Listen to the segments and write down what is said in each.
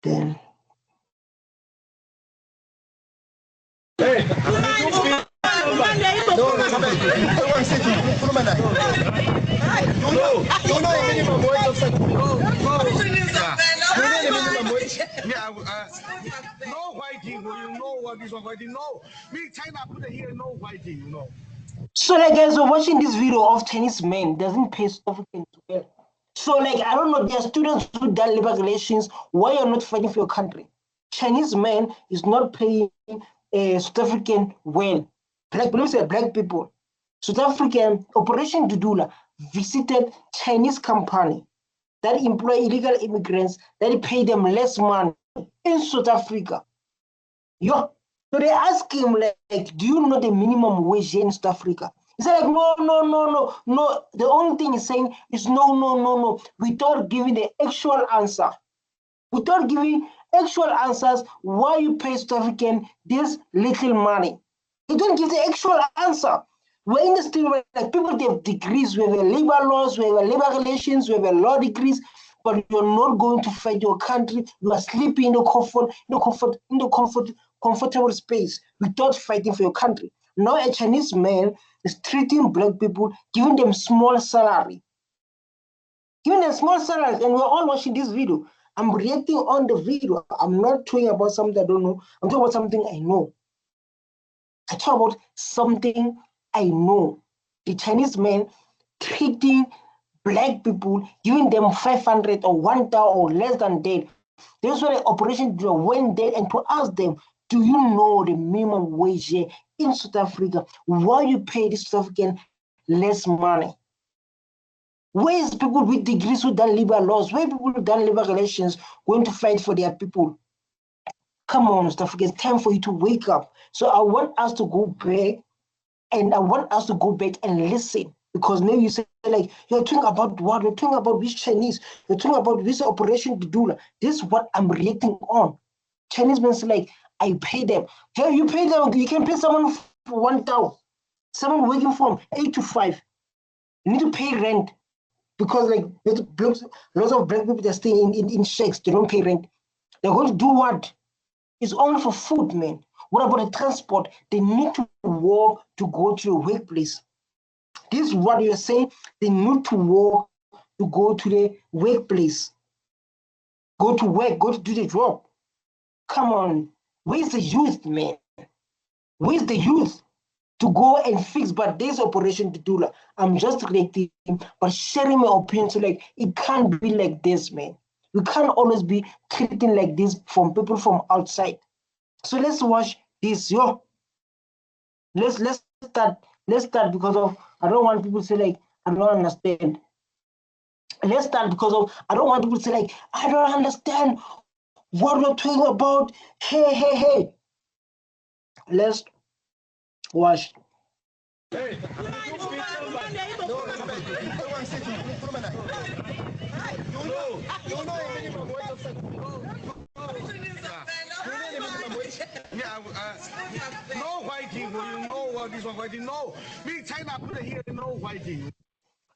Then. Hey. No whiting, you know what this one whiting? No, me China put here no whiting, you know. So like guys, we're watching this video of Chinese men doesn't pay South Africans well. So like I don't know, there are students who done labor relations. Why you're not fighting for your country? Chinese men is not paying South African well. Black people. South African Operation Dudula visited Chinese company that employ illegal immigrants that pay them less money in South Africa. Yo, so they ask him like, do you know the minimum wage here in South Africa? He said like, no. The only thing he's saying is no, without giving the actual answer. Without giving actual answers, why you pay South African this little money? He don't give the actual answer. We're in the state where like people they have degrees, we have labor laws, we have labor relations, we have law degrees, but you're not going to fight your country. You are sleeping in the comfortable space without fighting for your country. Now a Chinese man is treating black people, giving them small salary. Giving them small salaries, and we're all watching this video. I'm reacting on the video. I'm not talking about something I don't know. I'm talking about something I know. I talk about something I know. The Chinese men treating black people, giving them 500 or 1,000 or less than that. That's why the Operation Dudula went there and to ask them, do you know the minimum wage here in South Africa? Why you pay the South African less money? Where is people with degrees who done labor laws? Where people who done labor relations going to fight for their people? Come on, South Africa, it's time for you to wake up. So I want us to go back, and I want us to go back and listen. Because now you say, like, you're talking about what? You're talking about which Chinese? You're talking about this Operation Dudula. This is what I'm reacting on. Chinese men say, like, I pay them. Hey, you pay them. You can pay someone for 1,000. Someone working from 8 to 5. You need to pay rent. Because, like, lots of black people, they're staying in shacks. They don't pay rent. They're going to do what? It's only for food, man. What about the transport? They need to walk to go to the workplace. This is what you're saying. They need to walk to go to the workplace. Go to work, go to do the job. Come on. Where's the youth, man? Where's the youth to go and fix? But there's Operation Dudula. I'm just reacting, but sharing my opinion. So, like, it can't be like this, man. We can't always be treating like this from people from outside. So let's watch this, yo. Let's start. Let's start because of I don't want people to say like I don't understand. Let's start because of I don't want people to say like I don't understand what we're talking about. Hey. Let's watch. Hey. No whiting, you know what this one whiting? No, me China put here no whiting.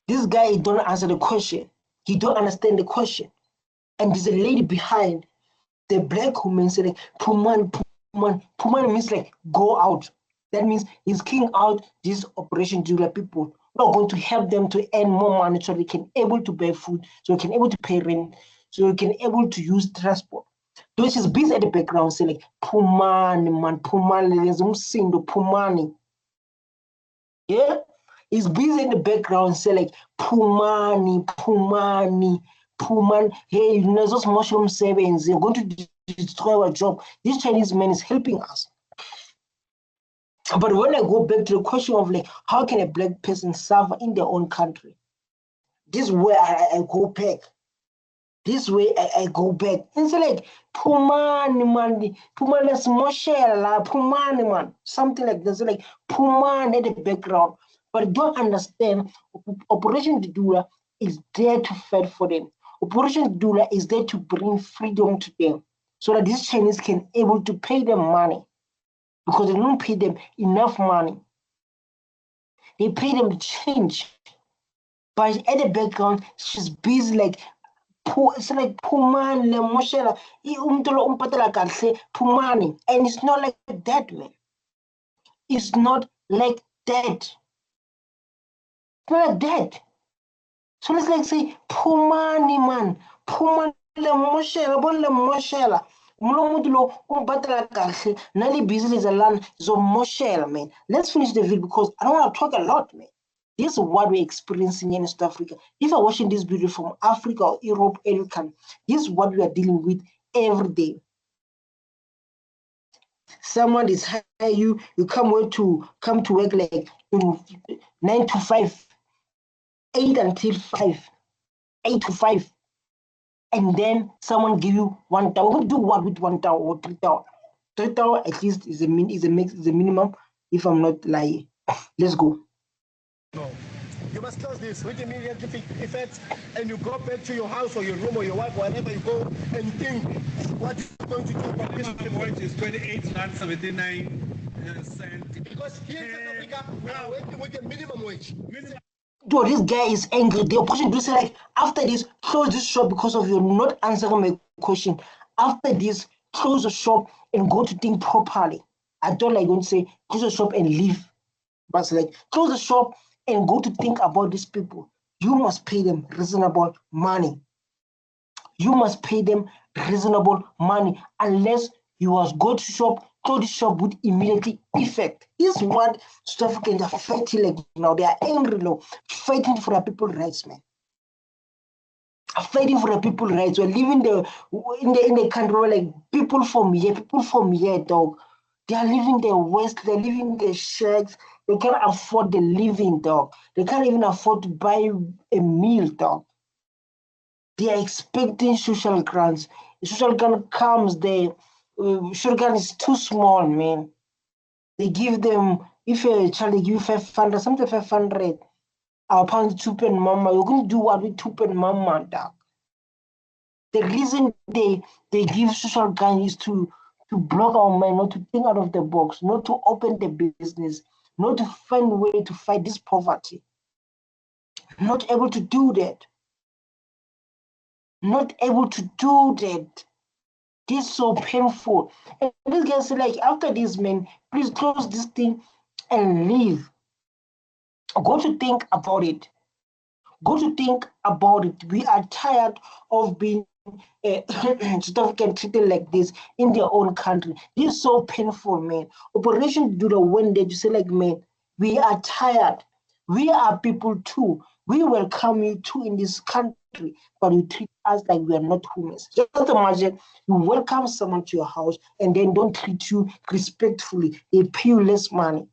This guy don't answer the question. He don't understand the question. And there's a lady behind the black woman saying like, Puman means like go out. That means he's kicking out this Operation Dudula people. We're going to help them to earn more money so they can able to buy food, so they can able to pay rent, so they can able to use transport. Though she's busy at the background saying like Pumani, there's Pumani. Yeah? He's busy in the background saying like Pumani. Hey, you know, those mushroom savings, they're going to destroy our job. This Chinese man is helping us. But when I go back to the question of like, how can a black person suffer in their own country? This is where I go back. This way I go back. And say like, Pumani, Smoshela, Pumani, man. Something like this, like Pumani at the background. But don't understand, Operation Dudula is there to fight for them. Operation Dudula is there to bring freedom to them so that these Chinese can able to pay them money because they don't pay them enough money. They pay them change. But at the background, she's busy like it's like Pumani, Moshela, Pumani. And it's not like that, man. It's not like that. It's not like that. So let's like say Pumani, man. Pumani, Moshela, Moshela. Nali business land so Moshela, man. Let's finish the video because I don't want to talk a lot, man. This is what we're experiencing in South Africa. If you're watching this video from Africa or Europe, any country, this is what we are dealing with every day. Someone is hire you, you come to work like 9 to 5, 8 until 5, 8 to 5. And then someone give you 1 hour. We're going to do what with 1 hour or 3 hours? 3 hours at least is a minimum, if I'm not lying. Let's go. No. You must close this with immediate effect, and you go back to your house or your room or your wife, wherever you go, and think what you're going to do about this. The wage is 28.79 cents. Because here in South Africa, we are working with the minimum wage. Dude, this guy is angry. The opposition do say like, after this, close this shop because of you not answering my question. After this, close the shop and go to think properly. I don't like going to say close the shop and leave. But it's like close the shop and go to think about these people. You must pay them reasonable money. You must pay them reasonable money unless you must go to shop, close the shop with immediate effect. This is what South Africans are fighting like now. They are angry now, fighting for their people's rights, man. Fighting for the people's rights. We're living in the country where like people from here, dog. They are living the West, they're living the shacks, they can't afford the living, dog. They can't even afford to buy a meal, dog. They are expecting social grants. The social grant comes, the social grant is too small, man. They give them, if a child they give you 500, something 500, our pound 2 pen mama, you're going to do what with 2 pen mama, dog? The reason they give social grant is to block our mind, not to think out of the box, not to open the business, not to find a way to fight this poverty. Not able to do that. Not able to do that. This is so painful. And this guy said, like, after this, man, please close this thing and leave. Go to think about it. Go to think about it. We are tired of being South African treated like this in their own country. This is so painful, man. Operation Dudula when they say like, man, we are tired. We are people too. We welcome you too in this country, but you treat us like we are not humans. Just imagine you welcome someone to your house and then don't treat you respectfully. They pay you less money.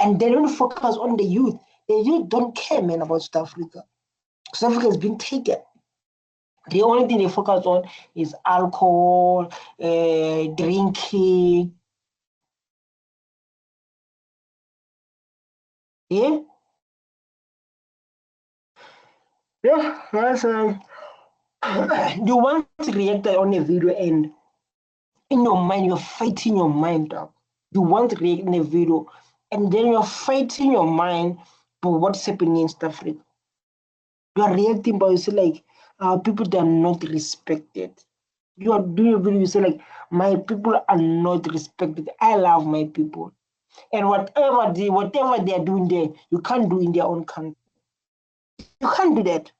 And they don't focus on the youth. The youth don't care, man, about South Africa. South Africa has been taken. The only thing they focus on is alcohol, drinking. Yeah? Yeah, that's you want to react on a video and in your mind, you're fighting your mind up. You want to react in a video and then you're fighting your mind for what's happening in South Africa. You're reacting, but you say like, people that are not respected. You are doing a video, you say like, my people are not respected. I love my people. And whatever they are doing there, you can't do in their own country. You can't do that.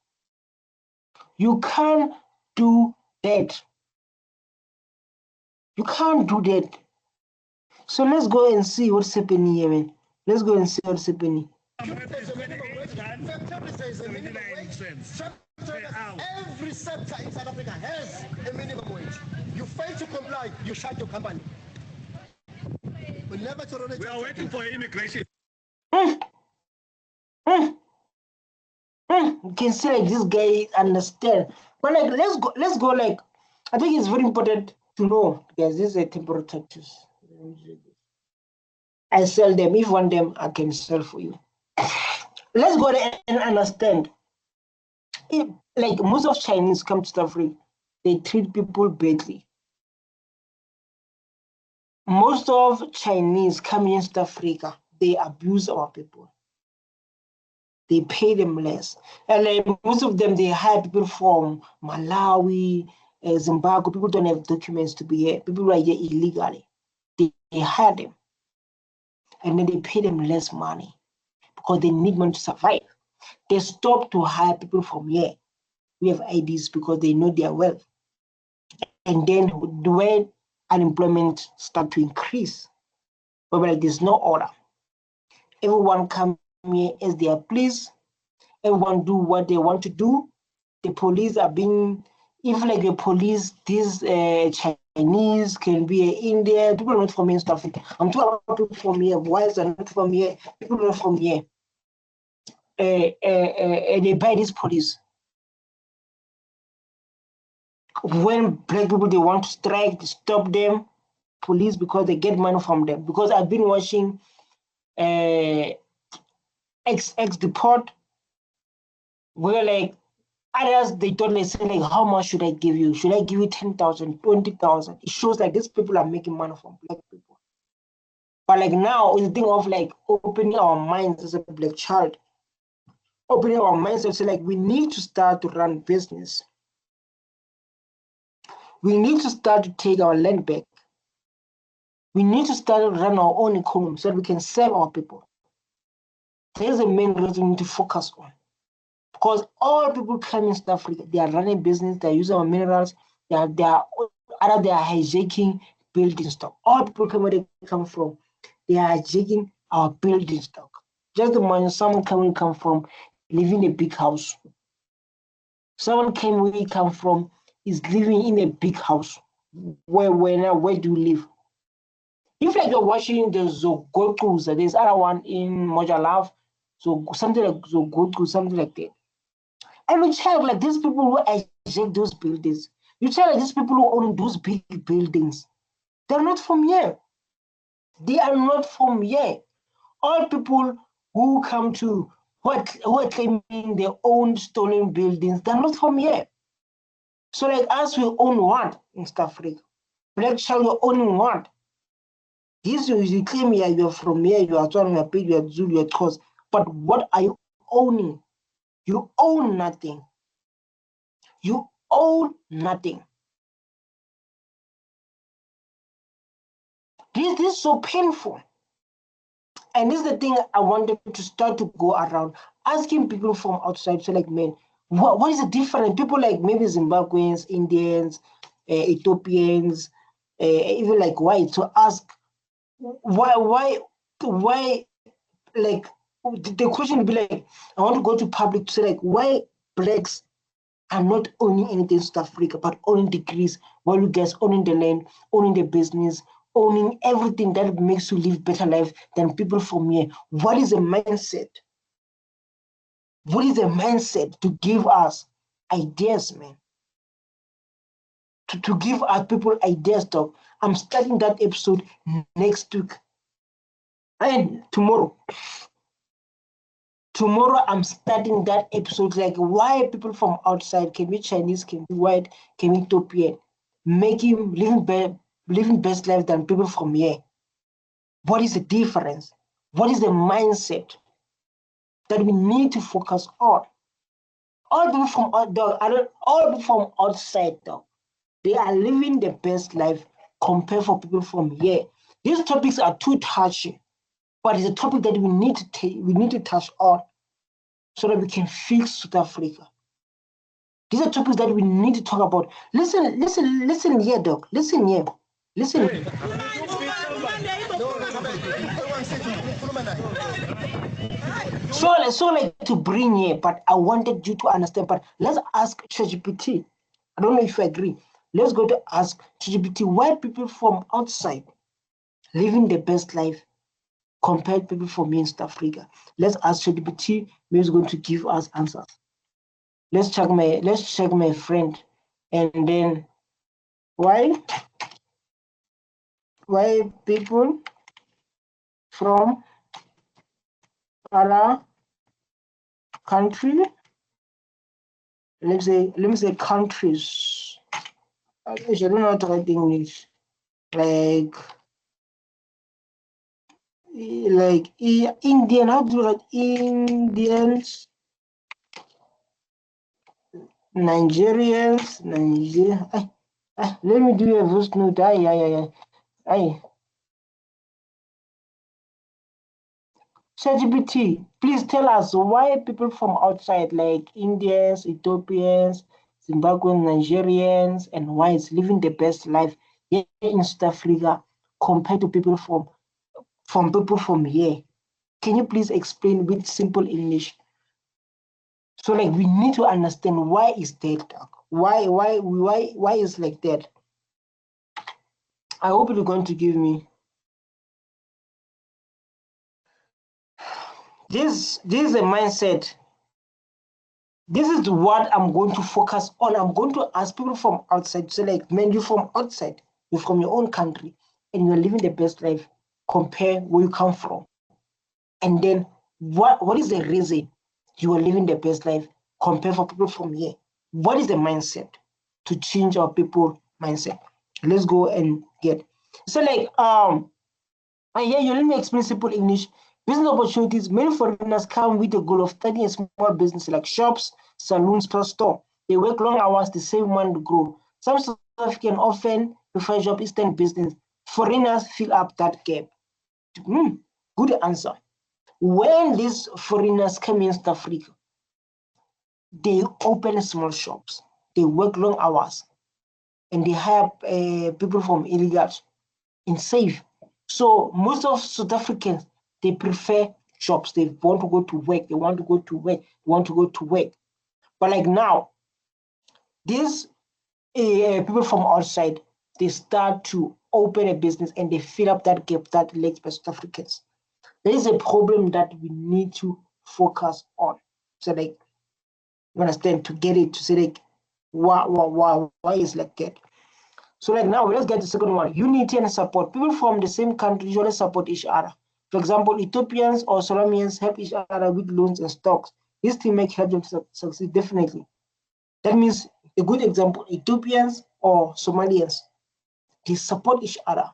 You can't do that. You can't do that. So let's go and see what's happening here, man. Let's go and see what's happening. Every sector in South Africa has a minimum wage. You fail to comply, you shut your company. We are waiting for immigration. You can see like this guy understand. But like let's go like I think it's very important to know because this is a temporary tattoos. I sell them. If you want them, I can sell for you. Let's go there and understand. If, like most of Chinese come to South Africa, they treat people badly. Most of Chinese coming in South Africa, they abuse our people. they pay them less. And like most of them, they hire people from Malawi, Zimbabwe. People don't have documents to be here. People are here illegally. They hire them. And then they pay them less money because they need money to survive. They stop to hire people from here. We have IDs because they know their wealth. And then when unemployment start to increase, but like there's no order. Everyone come here as they are pleased. Everyone do what they want to do. The police are being, if like the police, these Chinese can be India, people are not from here in South Africa. I'm talking about people from here, whites are not from here, people are not from here. They buy these police. When black people, they want to strike, they stop them, police, because they get money from them. Because I've been watching Deport, where like others, they don't say like, how much should I give you? Should I give you 10,000, 20,000? It shows like these people are making money from black people. But like now, it's the thing of like opening our minds as a black child, opening our minds and say like, we need to start to run business. We need to start to take our land back. We need to start to run our own economy so that we can serve our people. There's the main reason we need to focus on. Because all people coming in South Africa, they are running business, they're using our minerals, they are hijacking building stock. All people come where they come from, they are hijacking our building stock. Just the money someone come from, living in a big house. Someone came where he come from, is living in a big house. Where do you live? If like you're watching the Zogotus, there's other one in Mojalav, so something like Zogotu, something like that. And we check like these people who hijack those buildings. You tell like these people who own those big buildings, they're not from here. They are not from here. All people who come to who are claiming their own stolen buildings, they're not from here. So like us, we own what in South Africa? Black child, you're owning what? This you claim here, you're from here, you are Tswana, you are Pedi, you are Zulu, you are Xhosa. But what are you owning? You own nothing. You own nothing. This is so painful. And this is the thing I wanted to start to go around, asking people from outside, so like, man, what is the difference? People like maybe Zimbabweans, Indians, Ethiopians, even like white, to ask why, like, the question would be like, I want to go to public to say like, why blacks are not owning anything in South Africa, but owning degrees, while you guys owning the land, owning the business, owning everything that makes you live better life than people from here. What is the mindset? What is the mindset to give us ideas, man? To give our people ideas, dog. I'm starting that episode next week. And tomorrow I'm starting that episode, like why people from outside, can be Chinese, can be white, can be Ethiopian, living best life than people from here. What is the difference? What is the mindset that we need to focus on? All people from outside, though, they are living the best life compared for people from here. These topics are too touchy, but it's a topic that we need to touch on so that we can fix South Africa. These are topics that we need to talk about. Listen here, Doc. Listen here. Listen. Hey. So like to bring here, but I wanted you to understand. But let's ask ChatGPT. I don't know if you agree. Let's go to ask ChatGPT why people from outside living the best life compared to people from here in South Africa. Let's ask ChatGPT. Maybe it's going to give us answers. Let's check my friend, and then why people from other country, let me say countries. I don't know how to write English. Like like Indian, how do you write Indians, Nigerians, Nigeria. Let me do a voice note. ChatGPT, please tell us why people from outside like Indians, Ethiopians, Zimbabweans, Nigerians, and whites living the best life here in South Africa compared to people from people from here. Can you please explain with simple English? So like we need to understand why is that, why is like that. I hope you're going to give me this is a mindset. This is what I'm going to focus on. I'm going to ask people from outside. So like, man, you're from outside, you're from your own country, and you're living the best life. Compare where you come from. And then what is the reason you are living the best life compared for people from here? What is the mindset to change our people mindset? Let's go and get. So like and yeah, you let me explain simple English. Business opportunities. Many foreigners come with the goal of starting a small business like shops, saloons, store. They work long hours, they save money to grow. Some South African often prefer job instead of business. Foreigners fill up that gap. Good answer. When these foreigners come in South Africa, they open small shops, they work long hours, and they hire people from illegals and save. So most of South Africans, they prefer jobs. They want to go to work. They want to go to work. They want to go to work. But like now, these people from outside, they start to open a business and they fill up that gap that left by South Africans. There is a problem that we need to focus on. So like, you understand, to get it, to say like, why is like that? So like now, let's get the second one. Unity and support. People from the same country usually support each other. For example, Ethiopians or Solomonians help each other with loans and stocks. This team make help them to succeed definitely. That means a good example, Ethiopians or Somalians, they support each other.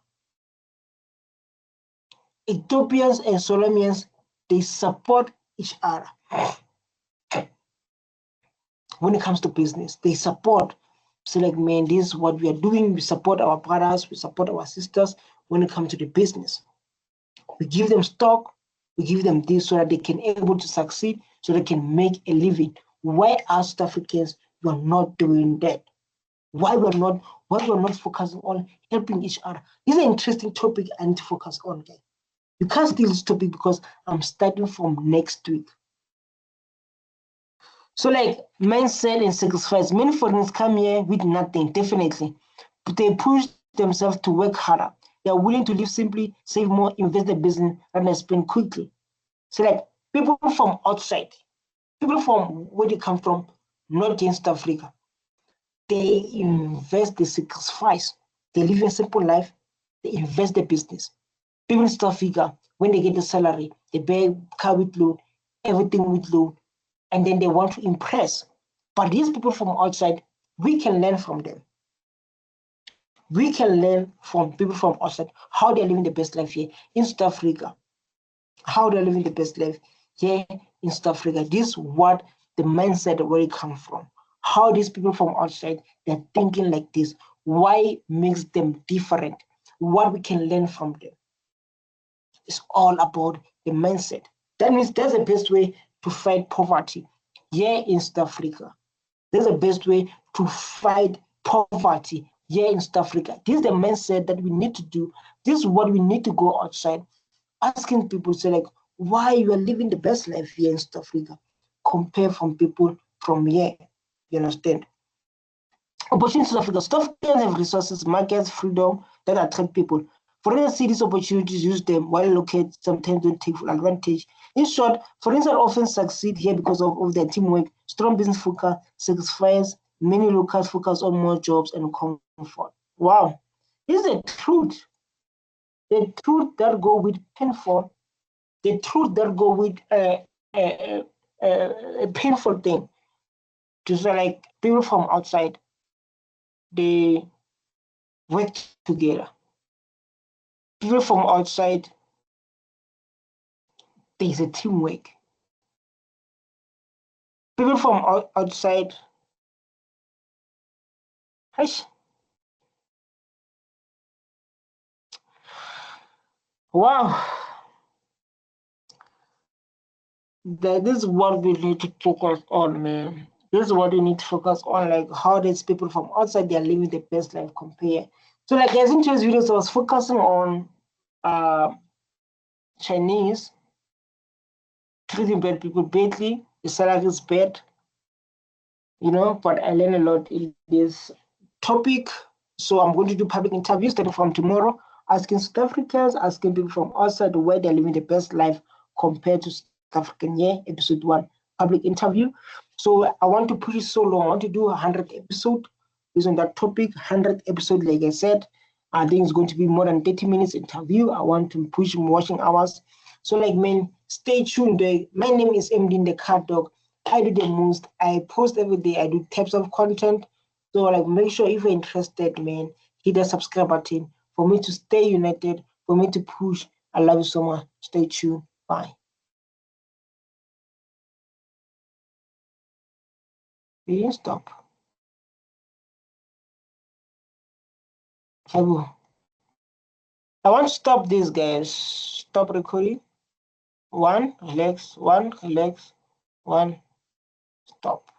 Ethiopians and Solomonians, they support each other. When it comes to business, they support. So like, man, this is what we are doing. We support our brothers, we support our sisters when it comes to the business. We give them stock, we give them this so that they can able to succeed, so they can make a living. Why as South Africans we are not doing that? Why we're not focusing on helping each other? This is an interesting topic I need to focus on, guys. You can't steal this topic because I'm starting from next week. So like mindset and sacrifice. Many foreigners come here with nothing, definitely. But they push themselves to work harder. They are willing to live simply, save more, invest their business, rather than spend quickly. So like people from outside, people from where they come from, not in South Africa, they invest, they sacrifice, they live a simple life, they invest their business. People in South Africa, when they get the salary, they buy car with loan, everything with loan, and then they want to impress. But these people from outside, we can learn from them. We can learn from people from outside how they're living the best life here in South Africa, how they're living the best life here in South Africa. This is what the mindset where it comes from. How these people from outside, they're thinking like this. Why makes them different? What we can learn from them. It's all about the mindset. That means that's the best way to fight poverty here in South Africa. That's the best way to fight poverty here in South Africa. This is the mindset that we need to do. This is what we need to go outside, asking people, say like, why you are living the best life here in South Africa, compare from people from here. You understand? Opportunities in South Africa. South Africans have resources, markets, freedom that attract people. Foreigners see these opportunities, use them, while locals sometimes don't take full advantage. In short, foreigners often succeed here because of their teamwork, strong business focus, sacrifice. Many locals focus on more jobs and comfort. Wow, this is the truth. The truth that go with painful, the truth that go with a painful thing. Just like people from outside, they work together. People from outside, there's a teamwork. People from outside, wow, this is what we need to focus on, man. This is what we need to focus on, like how these people from outside they are living the best life compare. So, like as in today's videos, I was focusing on Chinese treating bad people badly. The salary is bad, but I learn a lot in this topic. So I'm going to do public interviews starting from tomorrow, asking South Africans, asking people from outside where they're living the best life compared to South African. Yeah, episode 1, public interview. So I want to push it so long. I want to do 100 episode based on that topic. 100 episode, like I said. I think it's going to be more than 30 minutes interview. I want to push watching hours. So like, man, stay tuned. My name is MD the Cat Dog. I do the most. I post every day. I do types of content. So like, make sure if you're interested, man, hit the subscribe button for me to stay united, for me to push. I love you so much. Stay tuned. Bye. You didn't stop. Hello. I want to stop this, guys. Stop recording. 1, relax. 1, relax. 1, stop.